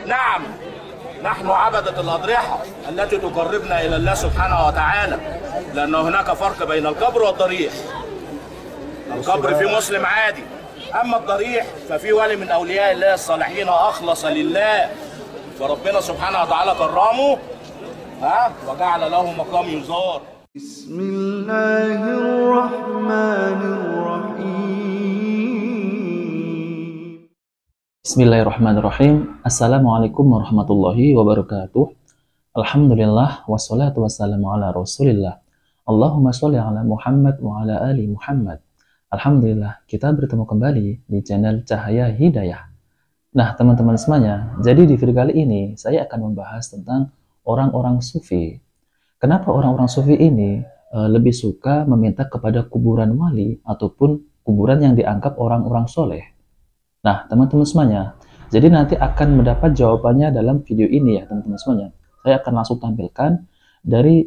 نعم، نحن عبدة الأضرحة التي تقربنا إلى الله سبحانه وتعالى، لأن هناك فرق بين القبر والضريح. القبر في مسلم عادي، أما الضريح ففي ولي من أولياء الله الصالحين أخلص لله، فربنا سبحانه وتعالى كرمه وجعل له مقام يزار. بسم الله الرحمن الرحيم. Bismillahirrahmanirrahim. Assalamualaikum warahmatullahi wabarakatuh. Alhamdulillah wassalatu wassalamu ala rasulillah. Allahumma sholli ala Muhammad wa ala ali Muhammad. Alhamdulillah, kita bertemu kembali di channel Cahaya Hidayah. Nah, teman-teman semuanya, jadi di video kali ini saya akan membahas tentang orang-orang sufi. Kenapa orang-orang sufi ini lebih suka meminta kepada kuburan wali ataupun kuburan yang dianggap orang-orang soleh? Nah, teman-teman semuanya, jadi nanti akan mendapat jawabannya dalam video ini ya, teman-teman semuanya. Saya akan langsung tampilkan dari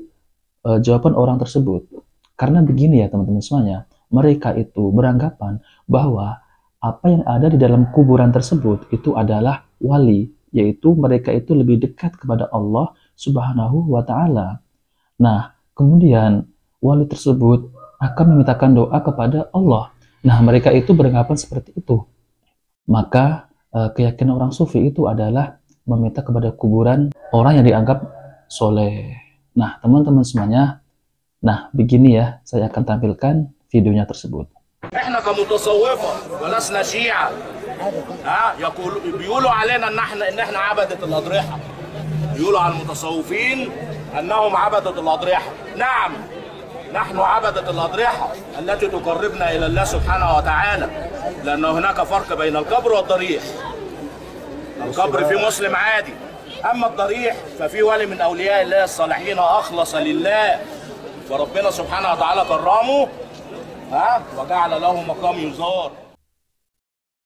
jawaban orang tersebut. Karena begini ya, teman-teman semuanya, mereka itu beranggapan bahwa apa yang ada di dalam kuburan tersebut itu adalah wali, yaitu mereka itu lebih dekat kepada Allah Subhanahu wa Ta'ala. Nah, kemudian wali tersebut akan memintakan doa kepada Allah. Nah, mereka itu beranggapan seperti itu. Maka keyakinan orang sufi itu adalah meminta kepada kuburan orang yang dianggap soleh. Nah, teman-teman semuanya, nah begini ya, saya akan tampilkan videonya tersebut. احنا كمتصوفة ولسنا شيعة بيقولوا علينا ان احنا عبدة الأضرحة. بيقولوا على المتصوفين انهم عبدة الأضرحة. نعم، نحن عبدة الأضرحة التي تقربنا إلى الله سبحانه وتعالى، لأن هناك فرق بين القبر والضريح. القبر في مسلم عادي، أما الضريح ففي ولي من أولياء الله الصالحين أخلص لله، فربنا سبحانه وتعالى كرمه وجعل له مقام يزار.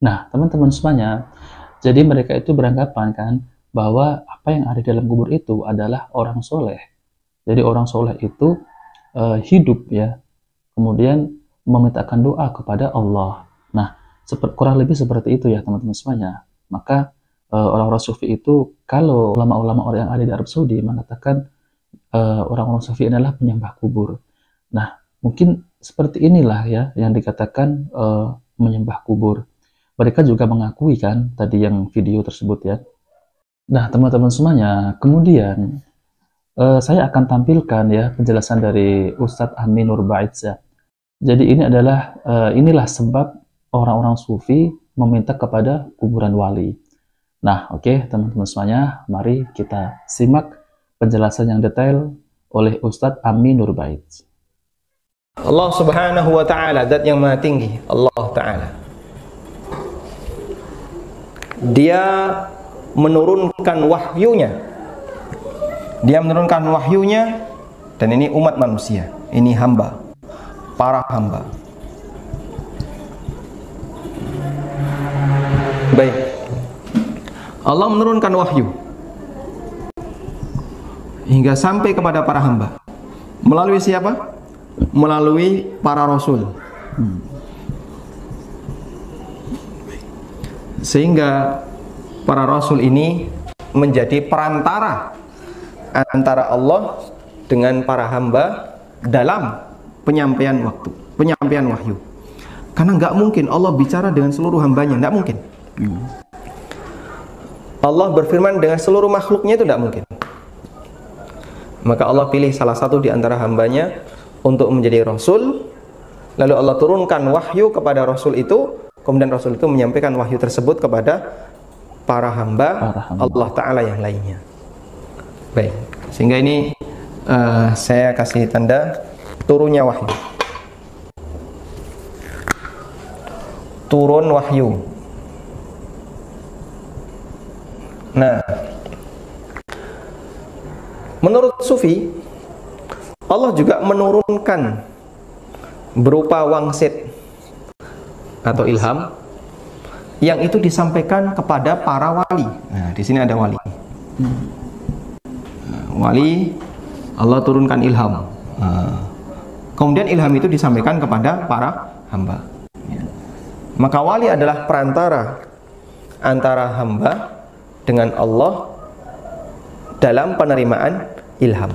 Nah, teman-teman semuanya, jadi mereka itu beranggapan kan bahwa apa yang ada di dalam kubur itu adalah orang soleh. Jadi orang soleh itu hidup ya, kemudian memintakan doa kepada Allah. Nah, kurang lebih seperti itu ya teman-teman semuanya. Maka orang-orang sufi itu, kalau ulama-ulama orang yang ada di Arab Saudi mengatakan orang-orang sufi adalah penyembah kubur. Nah, mungkin seperti inilah ya yang dikatakan menyembah kubur. Mereka juga mengakui kan tadi yang video tersebut ya. Nah, teman-teman semuanya, kemudian saya akan tampilkan ya penjelasan dari Ustadz Amin Nurbaidza. Jadi ini adalah inilah sebab orang-orang sufi meminta kepada kuburan wali. Nah, oke, teman-teman semuanya, mari kita simak penjelasan yang detail oleh Ustadz Amin Nurbaidza. Allah Subhanahu wa Ta'ala, zat yang maha tinggi, Allah Ta'ala, Dia menurunkan wahyunya. Dia menurunkan wahyunya, dan ini umat manusia, ini hamba, para hamba. Baik, Allah menurunkan wahyu hingga sampai kepada para hamba. Melalui siapa? Melalui para rasul. Sehingga para rasul ini menjadi perantara antara Allah dengan para hamba dalam penyampaian wahyu. Karena nggak mungkin Allah bicara dengan seluruh hambanya, nggak mungkin. Allah berfirman dengan seluruh makhluknya, itu nggak mungkin. Maka Allah pilih salah satu di antara hambanya untuk menjadi rasul, lalu Allah turunkan wahyu kepada rasul itu, kemudian rasul itu menyampaikan wahyu tersebut kepada para hamba Allah Ta'ala yang lainnya. Baik, sehingga ini saya kasih tanda turunnya wahyu. Turun wahyu. Nah, menurut sufi, Allah juga menurunkan berupa wangsit atau ilham yang itu disampaikan kepada para wali. Nah, di sini ada wali. Wali, Allah turunkan ilham. Kemudian ilham itu disampaikan kepada para hamba. Maka wali adalah perantara antara hamba dengan Allah dalam penerimaan ilham.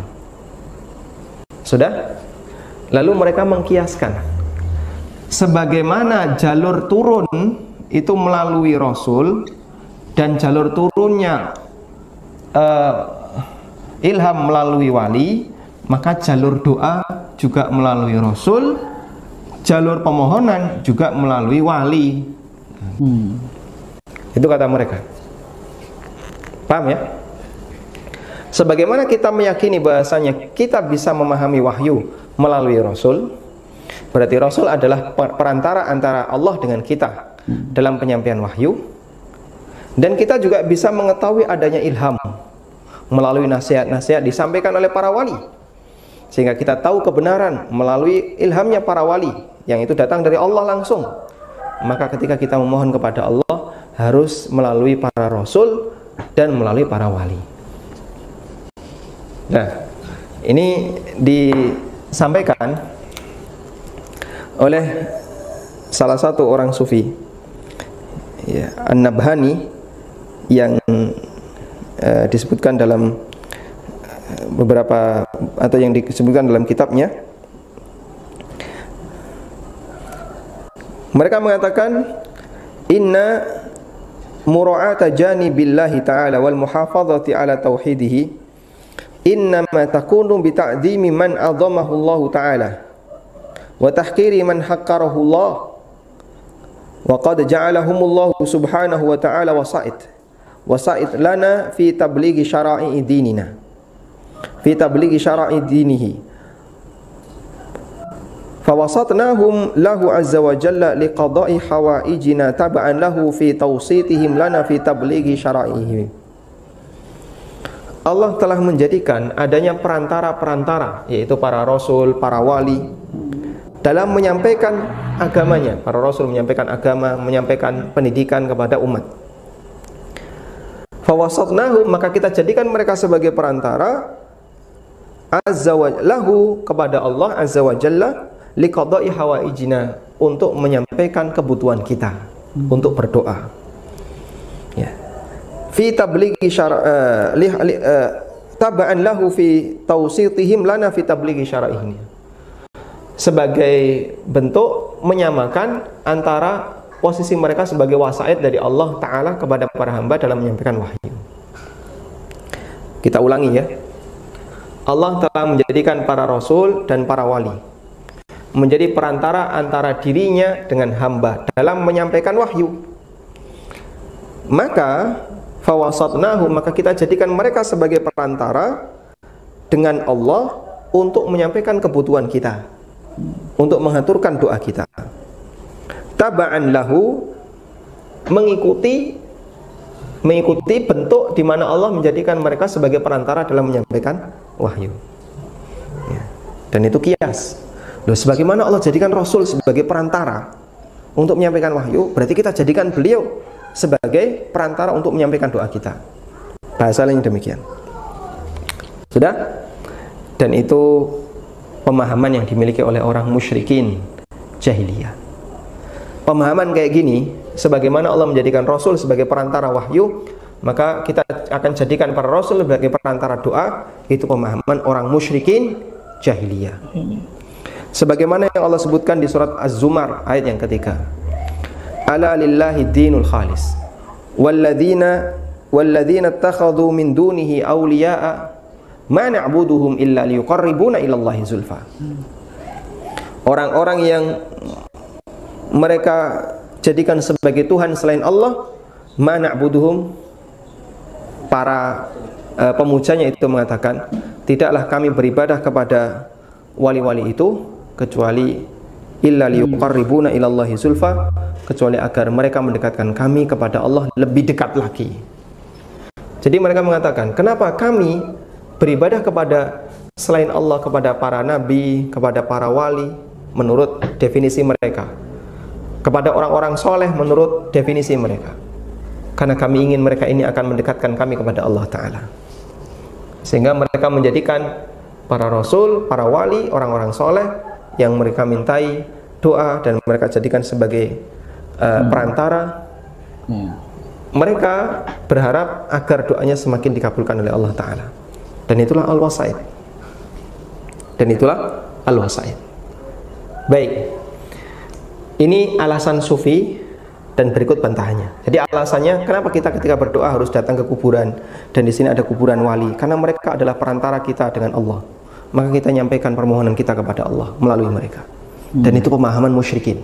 Sudah? Lalu mereka mengkiaskan, sebagaimana jalur turun itu melalui Rasul dan jalur turunnya ilham melalui wali, maka jalur doa juga melalui Rasul, jalur pemohonan juga melalui wali. Itu kata mereka. Paham ya? Sebagaimana kita meyakini bahasanya kita bisa memahami wahyu melalui Rasul, berarti Rasul adalah perantara antara Allah dengan kita dalam penyampaian wahyu. Dan kita juga bisa mengetahui adanya ilham melalui nasihat-nasihat disampaikan oleh para wali, sehingga kita tahu kebenaran melalui ilhamnya para wali yang itu datang dari Allah langsung. Maka ketika kita memohon kepada Allah harus melalui para Rasul dan melalui para wali. Nah, ini disampaikan oleh salah satu orang sufi, ya, An-Nabhani, yang disebutkan dalam beberapa, atau yang disebutkan dalam kitabnya. Mereka mengatakan, inna mura'ata janibillahi ta'ala wal muhafazati ala tauhidihi innama takunu bita'dhimi man 'azamahu Allah ta'ala wa tahqiri man haqqarahu Allah wa qad ja'alahumullahu subhanahu wa ta'ala wasa'id lana fi tablighi syara'i dinina fi tablighi syara'i dinihi fawasatnahum lahu azza wa jalla liqada'i hawaijina tab'an lahu fi tawsitihim lana fi tablighi syara'ihi. Allah telah menjadikan adanya perantara-perantara, yaitu para rasul, para wali, dalam menyampaikan agamanya. Para rasul menyampaikan agama, menyampaikan pendidikan kepada umat. Fawasatnahum, maka kita jadikan mereka sebagai perantara azza wa lahu, kepada Allah azza wa jalla, liqada'i hawaijina, untuk menyampaikan kebutuhan kita, untuk berdoa. Ya. Fi tablighi tab'an lahu fi tawsitihim lana fi tablighi syara'ihi, sebagai bentuk menyamakan antara posisi mereka sebagai wasaid dari Allah Ta'ala kepada para hamba dalam menyampaikan wahyu. Kita ulangi ya. Allah telah menjadikan para rasul dan para wali menjadi perantara antara dirinya dengan hamba dalam menyampaikan wahyu. Maka fawasatnahum, maka kita jadikan mereka sebagai perantara dengan Allah untuk menyampaikan kebutuhan kita, untuk mengaturkan doa kita. Taba'an lahu, mengikuti bentuk di mana Allah menjadikan mereka sebagai perantara dalam menyampaikan wahyu. Ya. Dan itu kias. Loh, sebagaimana Allah jadikan Rasul sebagai perantara untuk menyampaikan wahyu, berarti kita jadikan beliau sebagai perantara untuk menyampaikan doa kita. Bahasa lain demikian. Sudah? Dan itu pemahaman yang dimiliki oleh orang musyrikin jahiliyah. Pemahaman kayak gini, sebagaimana Allah menjadikan Rasul sebagai perantara wahyu, maka kita akan jadikan para Rasul sebagai perantara doa. Itu pemahaman orang musyrikin jahiliyah. Sebagaimana yang Allah sebutkan di surat Az-Zumar ayat yang ketiga. Ala lillahi dinul khalis walladzina ittakhadhu min dunihi awliya'a ma na'buduhum illa liyuqarribuna ilallahi zulfa. Orang-orang yang mereka jadikan sebagai Tuhan selain Allah, ma na'buduhum, para pemujanya itu mengatakan, tidaklah kami beribadah kepada wali-wali itu kecuali illa liyuqarribuna ilallahi zulfa, kecuali agar mereka mendekatkan kami kepada Allah lebih dekat lagi. Jadi mereka mengatakan, kenapa kami beribadah kepada selain Allah, kepada para nabi, kepada para wali menurut definisi mereka, kepada orang-orang soleh menurut definisi mereka? Karena kami ingin mereka ini akan mendekatkan kami kepada Allah Ta'ala. Sehingga mereka menjadikan para rasul, para wali, orang-orang soleh yang mereka mintai doa dan mereka jadikan sebagai perantara mereka berharap agar doanya semakin dikabulkan oleh Allah Ta'ala. Dan itulah al-wasaid. Baik, ini alasan sufi dan berikut bantahannya. Jadi alasannya kenapa kita ketika berdoa harus datang ke kuburan, dan di sini ada kuburan wali, karena mereka adalah perantara kita dengan Allah. Maka kita nyampaikan permohonan kita kepada Allah melalui mereka. Dan itu pemahaman musyrikin.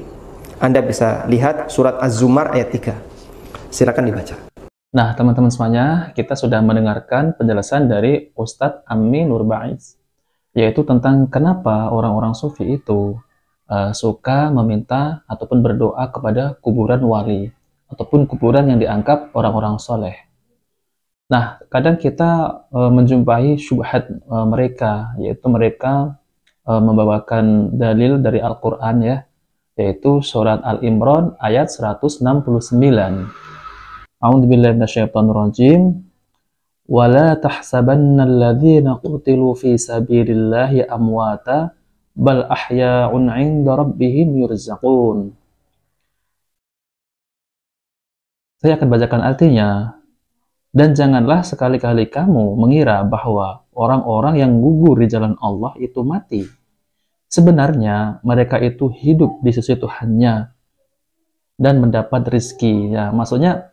Anda bisa lihat surat Az-Zumar ayat 3. Silakan dibaca. Nah, teman-teman semuanya, kita sudah mendengarkan penjelasan dari Ustadz Ammi Nur Baiz, yaitu tentang kenapa orang-orang sufi itu suka meminta ataupun berdoa kepada kuburan wali ataupun kuburan yang dianggap orang-orang soleh. Nah, kadang kita menjumpai syubhat mereka, yaitu mereka membawakan dalil dari Al-Quran, ya, yaitu surat Al-Imran ayat 169. A'udzubillahi minasyaitonirrajim. Wala tahsabannal qutilu fi sabilillahi amwata bal ahya'un 'inda rabbihim yurzaqun. Saya akan bacakan artinya. Dan janganlah sekali-kali kamu mengira bahwa orang-orang yang gugur di jalan Allah itu mati. Sebenarnya mereka itu hidup di sisi Tuhannya dan mendapat rizki. Ya, maksudnya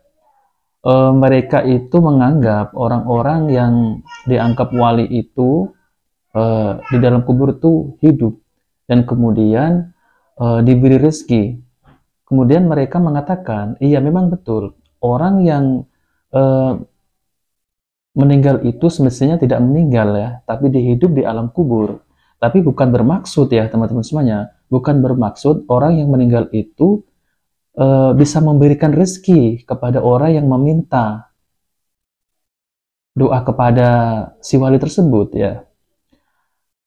mereka itu menganggap orang-orang yang dianggap wali itu di dalam kubur itu hidup dan kemudian diberi rezeki. Kemudian mereka mengatakan, iya memang betul, orang yang meninggal itu semestinya tidak meninggal, ya, tapi dihidup di alam kubur. Tapi bukan bermaksud, ya teman-teman semuanya, bukan bermaksud orang yang meninggal itu bisa memberikan rezeki kepada orang yang meminta doa kepada si wali tersebut, ya.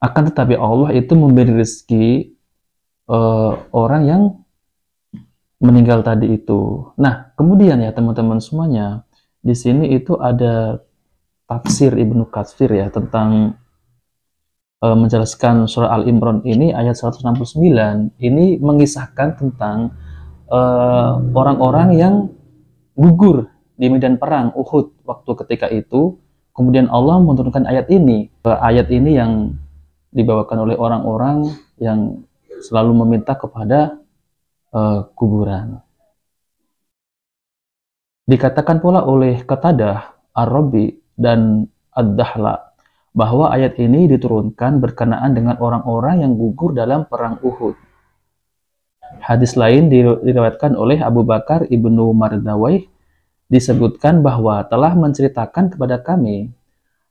Akan tetapi Allah itu memberi rezeki orang yang meninggal tadi itu. Nah, kemudian ya teman-teman semuanya, di sini itu ada tafsir Ibnu Katsir, ya, tentang menjelaskan surah Al-Imran ini ayat 169. Ini mengisahkan tentang orang-orang yang gugur di medan perang Uhud waktu ketika itu. Kemudian Allah menurunkan ayat ini. Ayat ini yang dibawakan oleh orang-orang yang selalu meminta kepada kuburan. Dikatakan pula oleh Qatadah, Ar-Rabi, dan Ad-Dahla bahwa ayat ini diturunkan berkenaan dengan orang-orang yang gugur dalam perang Uhud. Hadis lain diriwayatkan oleh Abu Bakar ibnu Mardawayh, disebutkan bahwa telah menceritakan kepada kami,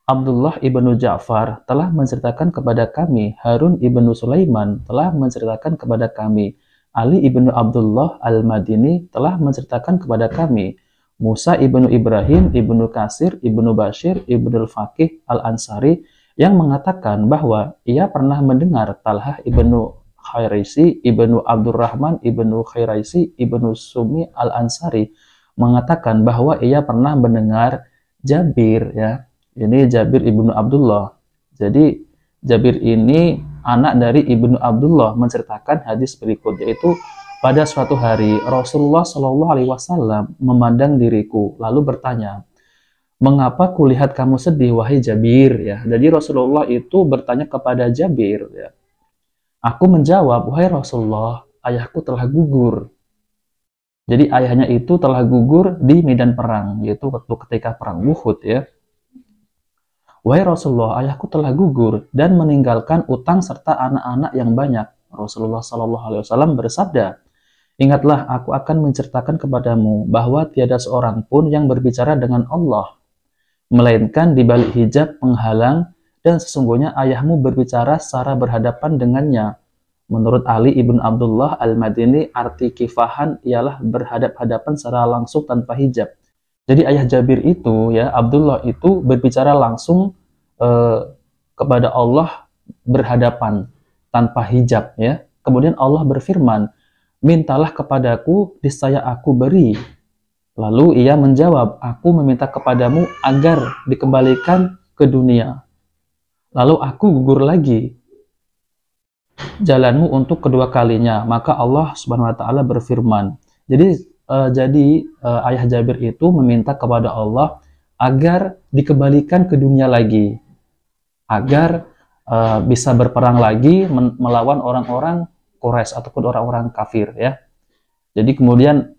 Abdullah ibnu Ja'far telah menceritakan kepada kami, Harun ibnu Sulaiman telah menceritakan kepada kami, Ali ibnu Abdullah al-Madini telah menceritakan kepada kami, Musa ibnu Ibrahim ibnu Kasir ibnu Bashir ibnu Al-Faqih al-Ansari yang mengatakan bahwa ia pernah mendengar Talhah ibnu Khairaisi ibnu Abdurrahman ibnu Khairaisi ibnu Sumi al-Ansari mengatakan bahwa ia pernah mendengar Jabir, ya, ini Jabir ibnu Abdullah. Jadi Jabir ini anak dari ibnu Abdullah menceritakan hadis berikut, yaitu pada suatu hari Rasulullah Shallallahu Alaihi Wasallam memandang diriku lalu bertanya, mengapa kulihat kamu sedih wahai Jabir, ya. Jadi Rasulullah itu bertanya kepada Jabir, ya. Aku menjawab, wahai Rasulullah, ayahku telah gugur. Jadi ayahnya itu telah gugur di medan perang, yaitu waktu ketika perang Uhud, ya. Wahai Rasulullah, ayahku telah gugur dan meninggalkan utang serta anak-anak yang banyak. Rasulullah Shallallahu Alaihi Wasallam bersabda, ingatlah, aku akan menceritakan kepadamu bahwa tiada seorang pun yang berbicara dengan Allah, melainkan di balik hijab penghalang, dan sesungguhnya ayahmu berbicara secara berhadapan dengannya. Menurut Ali ibn Abdullah al-Madini, arti kifahan ialah berhadap-hadapan secara langsung tanpa hijab. Jadi ayah Jabir itu, ya, Abdullah itu berbicara langsung kepada Allah berhadapan tanpa hijab, ya. Kemudian Allah berfirman, mintalah kepadaku, niscaya aku beri. Lalu ia menjawab, aku meminta kepadamu agar dikembalikan ke dunia. Lalu aku gugur lagi jalanmu untuk kedua kalinya. Maka Allah Subhanahu wa Ta'ala berfirman. Jadi ayah Jabir itu meminta kepada Allah agar dikembalikan ke dunia lagi, agar bisa berperang lagi melawan orang-orang Quraisy ataupun orang-orang kafir ya. Jadi kemudian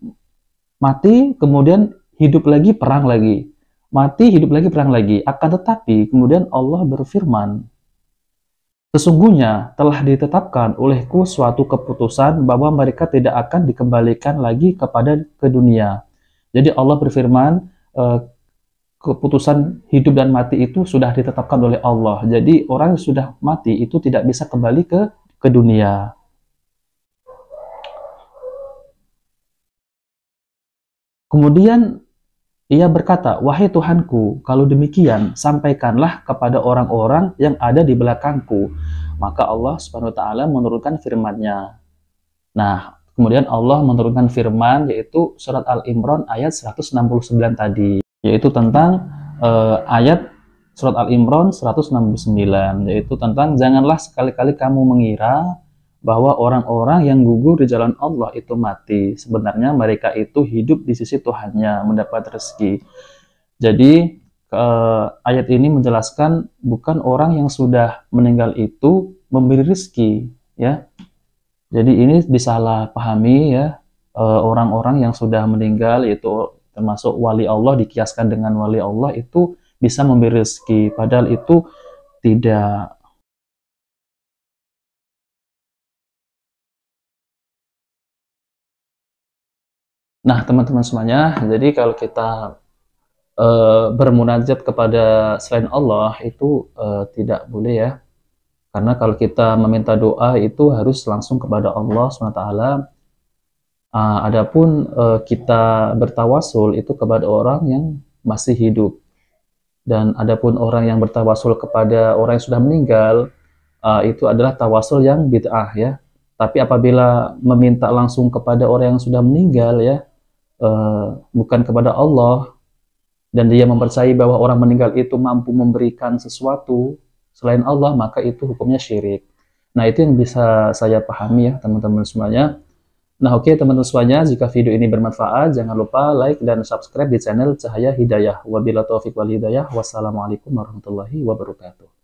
mati, kemudian hidup lagi, perang lagi. Mati, hidup lagi, perang lagi. Akan tetapi kemudian Allah berfirman, sesungguhnya telah ditetapkan olehku suatu keputusan bahwa mereka tidak akan dikembalikan lagi ke dunia. Jadi Allah berfirman, keputusan hidup dan mati itu sudah ditetapkan oleh Allah. Jadi orang yang sudah mati itu tidak bisa kembali ke dunia. Kemudian ia berkata, wahai Tuhanku, kalau demikian sampaikanlah kepada orang-orang yang ada di belakangku. Maka Allah Subhanahu wa taala menurunkan firman-Nya. Nah, kemudian Allah menurunkan firman yaitu surat Al-Imran ayat 169 tadi, yaitu tentang ayat surat Al-Imran 169, yaitu tentang janganlah sekali-kali kamu mengira bahwa orang-orang yang gugur di jalan Allah itu mati. Sebenarnya mereka itu hidup di sisi Tuhannya, mendapat rezeki. Jadi ayat ini menjelaskan bukan orang yang sudah meninggal itu memberi rezeki, ya. Jadi ini disalahpahami ya, orang-orang yang sudah meninggal itu termasuk wali Allah, dikiaskan dengan wali Allah itu bisa memberi rezeki, padahal itu tidak. Nah, teman-teman semuanya, jadi kalau kita bermunajat kepada selain Allah itu tidak boleh ya. Karena kalau kita meminta doa itu harus langsung kepada Allah SWT. Adapun kita bertawasul itu kepada orang yang masih hidup. Dan adapun orang yang bertawasul kepada orang yang sudah meninggal, itu adalah tawasul yang bid'ah ya. Tapi apabila meminta langsung kepada orang yang sudah meninggal ya, bukan kepada Allah, dan dia mempercayai bahwa orang meninggal itu mampu memberikan sesuatu selain Allah, maka itu hukumnya syirik. Nah, itu yang bisa saya pahami ya teman-teman semuanya. Nah, oke teman-teman semuanya, jika video ini bermanfaat, jangan lupa like dan subscribe di channel Cahaya Hidayah. Wabillahi taufiq wal hidayah. Wassalamualaikum warahmatullahi wabarakatuh.